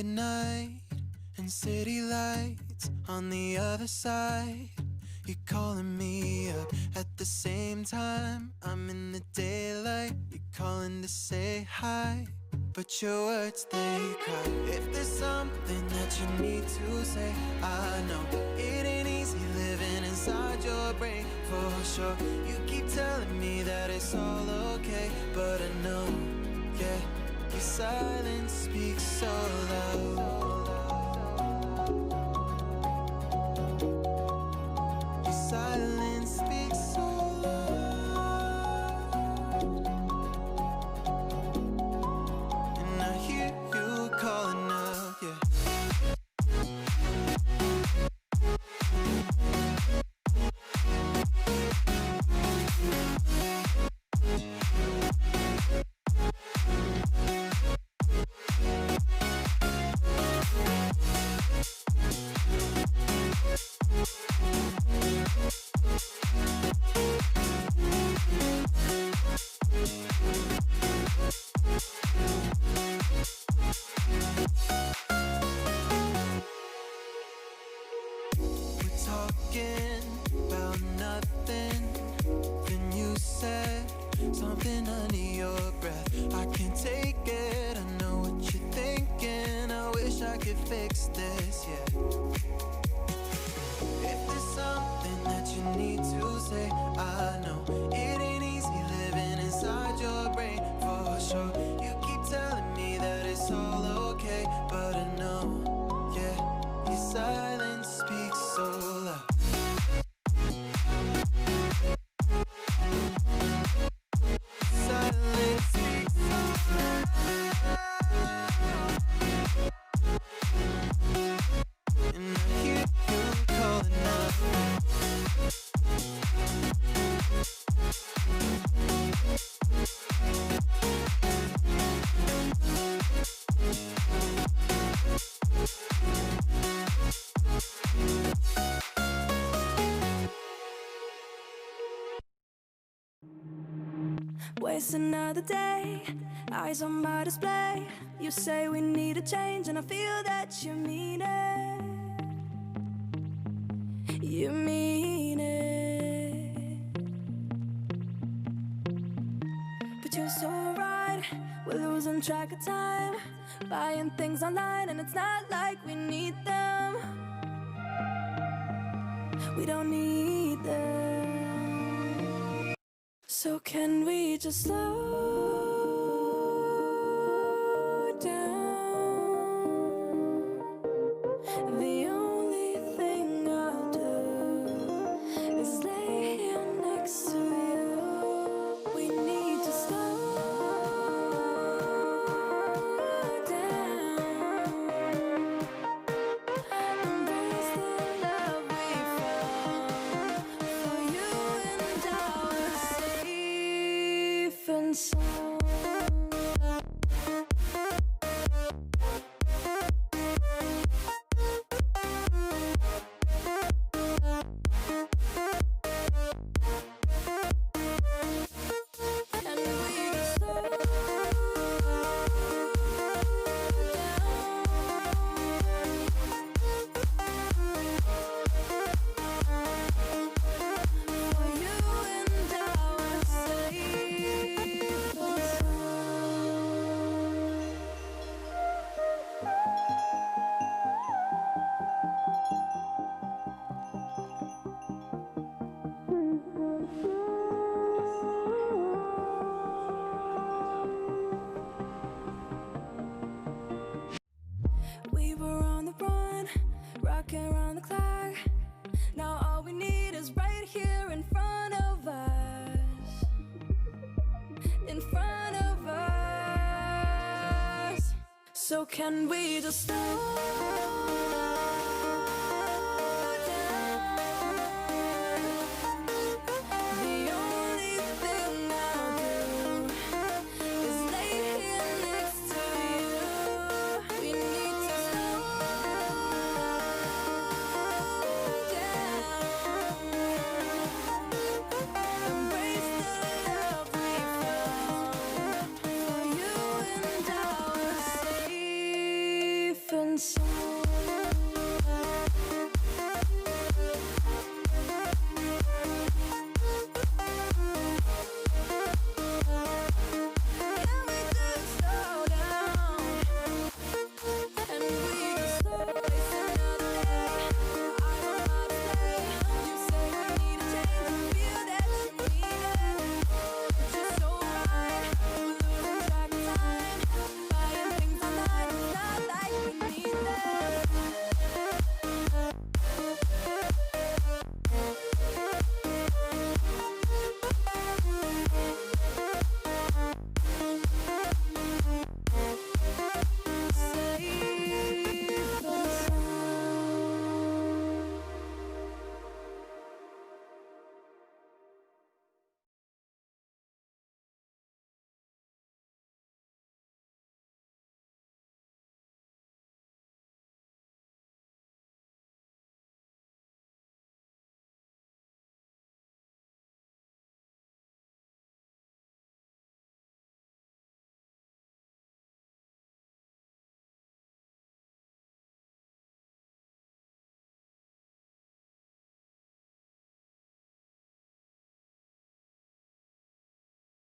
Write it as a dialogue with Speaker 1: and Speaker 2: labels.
Speaker 1: midnight and city lights on the other side. You're calling me up at the same time. I'm in the daylight. You're calling to say hi, but your words, they cry. If there's something that you need to say, I know it ain't easy living inside your brain, for sure. You keep telling me that it's all okay, but I know, yeah, your silence speaks so loud. Your silence speaks so loud, and I hear you calling out, yeah. Talking about nothing, then you said something under your breath. I can't take it, I know what you're thinking. I wish I could fix this, yeah. If there's something that you need to say, I know it ain't easy living inside your brain, for sure. You keep telling me that it's all okay, but I know, yeah, your silence speaks so loud. Silence speaks so loud, and I hear you calling out.
Speaker 2: Waste another day, eyes on my display. You say we need a change, and I feel that you mean it. You mean it. But you're so right, we're losing track of time, buying things online, and it's not like we need them. We don't need them. So can we just slow down? The only thing I'll do is lay here next to you. We need to slow down. Embrace the love we found. For you and I were safe and sound. And we just slow down. For you and I were safe and we were on the run, rocking around the clock. Now all we need is right here in front of us. In front of us. So can we just slow